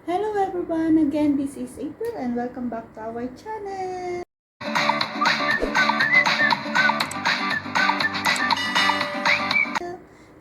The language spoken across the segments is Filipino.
Hello everyone! Again, this is April and welcome back to our channel!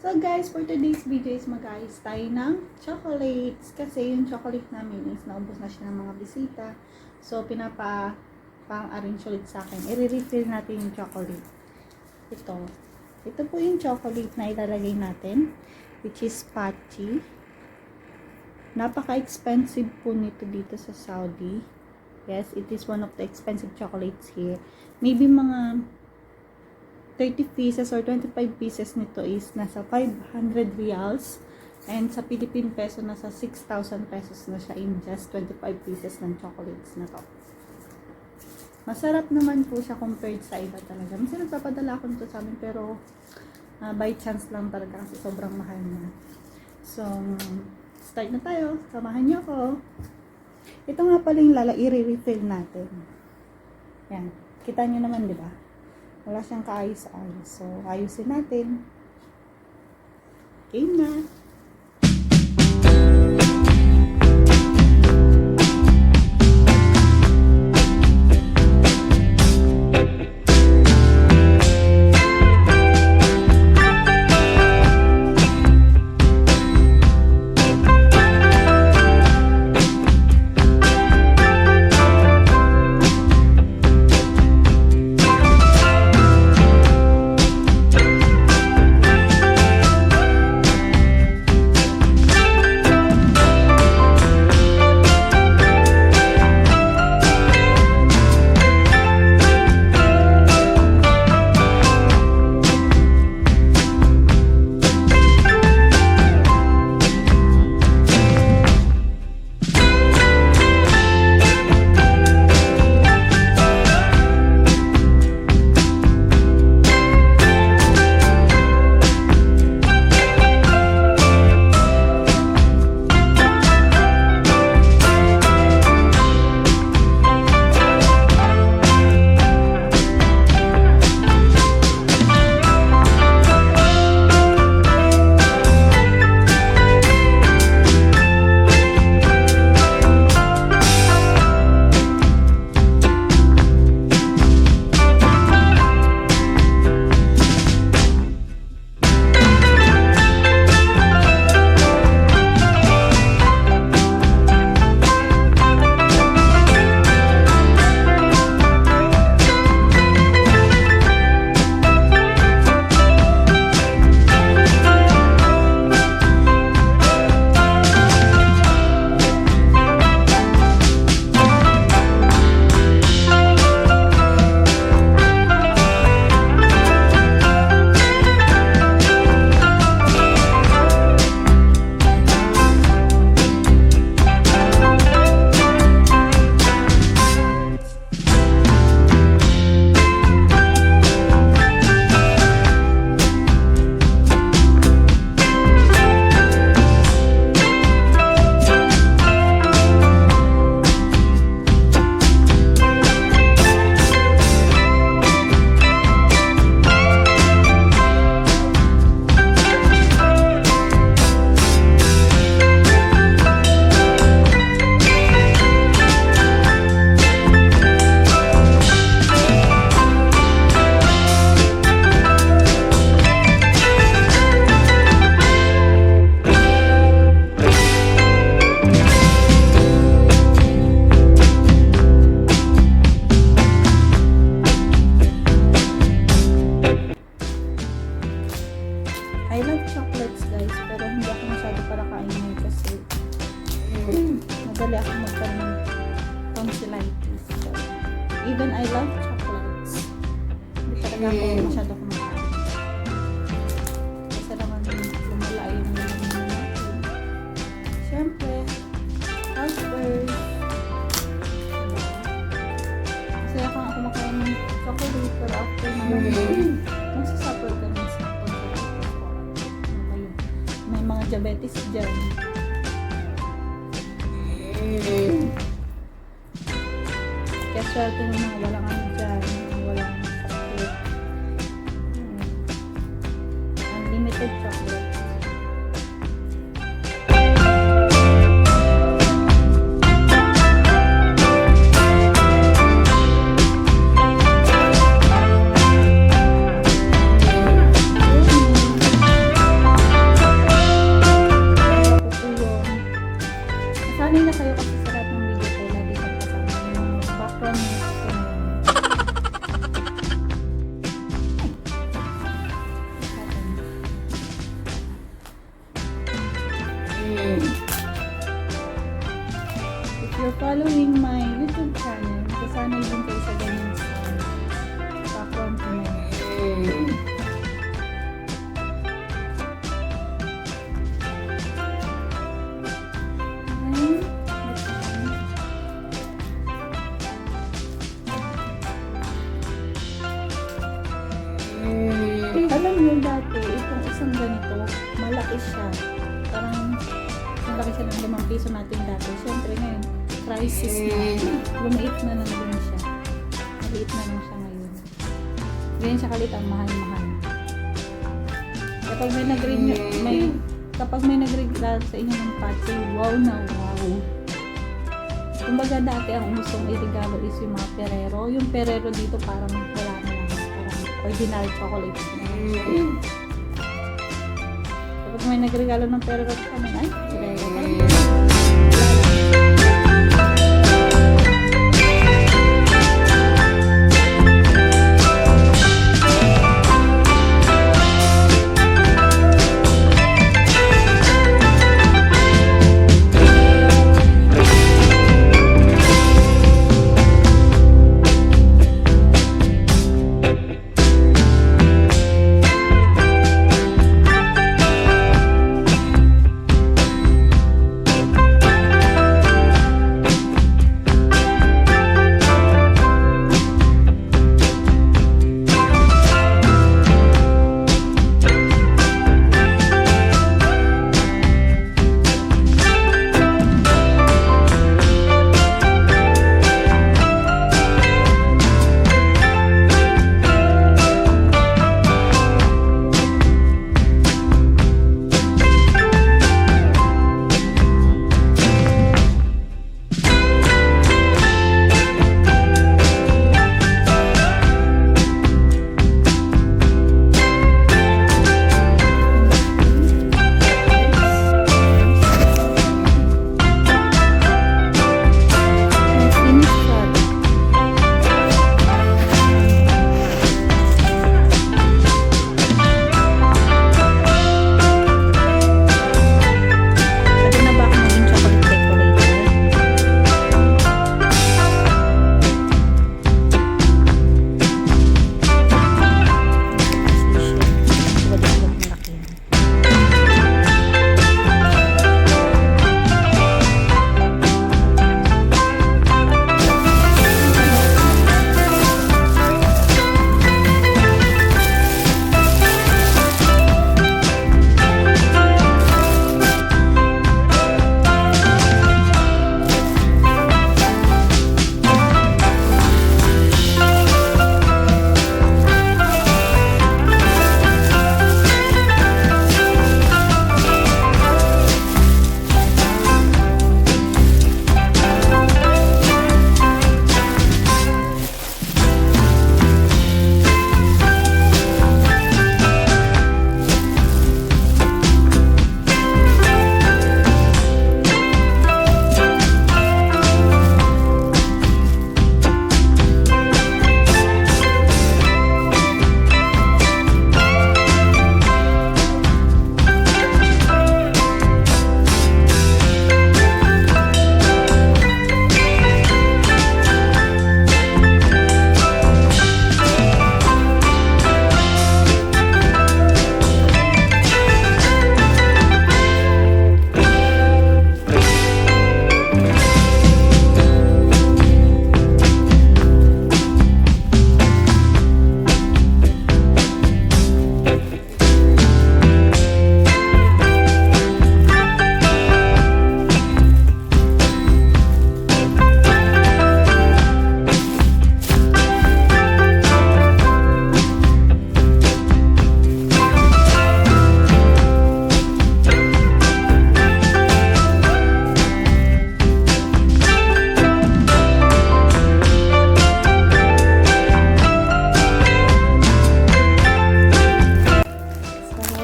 So guys, for today's video is mag-ayos tayo ng chocolates kasi yung chocolate namin is naubos na siya ng mga bisita. So pang-arrange ulit sa akin. I-refill natin yung chocolate. Ito po yung chocolate na ilalagay natin, which is Patchy. Napaka-expensive po nito dito sa Saudi. Yes, it is one of the expensive chocolates here. Maybe mga 30 pieces or 25 pieces nito is nasa 500 reals. And sa Philippine peso, nasa 6,000 pesos na siya in just 25 pieces ng chocolates na to. Masarap naman po siya compared sa iba talaga. Minsan nagpapadala ako nito sa amin pero by chance lang talaga kasi sobrang mahal na. So, start na tayo. Samahan niyo ako. Ito nga pala yung i-refill natin. Yan. Kita niyo naman, di ba? Wala siyang kaayos-ayos. So, ayusin natin. Game na. I love chocolates guys, pero hindi ako masyado para kainin kasi madali ako magkaroon ng tonsillitis. So, even I love chocolates, hindi talaga ako masyado kumakain. Kasi naman lumala yung nalaman natin. Siyempre, health first. Kasi ako kumakain ng chocolate, pero after naman, magsasuffer ka ng sa may mga diabetes dyan. Kaya swerte ng mga walang ano dyan, mga walang sakit. Unlimited chocolate. Sanay na kayo kasi sa lahat ng video ko, lagi siyang kasama yung background music ko na yun. If you're following my YouTube channel, kasanay din kayo sa ganyan sound. Background ko na yun. Alam niyo dati, itong isang ganito, malaki siya. Parang malaki siya ng 5 piso natin dati. Siyempre ngayon, crisis na. Lumiit na lang din siya. Maliit na lang siya ngayon. Ganyan siya kalit ang mahal-mahal. Kapag may nag-regalo sa inyo ng patsi, wow na wow. Kumbaga dati ang usong i-regalo is yung mga Ferrero. Yung Ferrero dito parang wala na lang. Parang original chocolate. Kapag may nagregalo ng Ferrero sa amin, ay, Ferrero pa rin.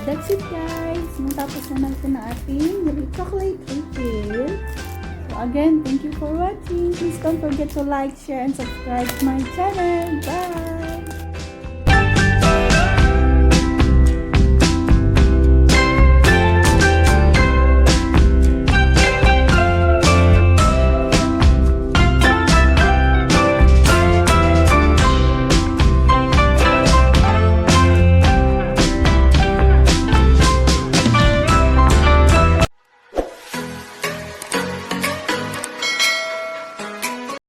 That's it guys. Natapos na natin ang ating chocolate refill. So, So again, thank you for watching. Please don't forget to like, share, and subscribe to my channel. Bye!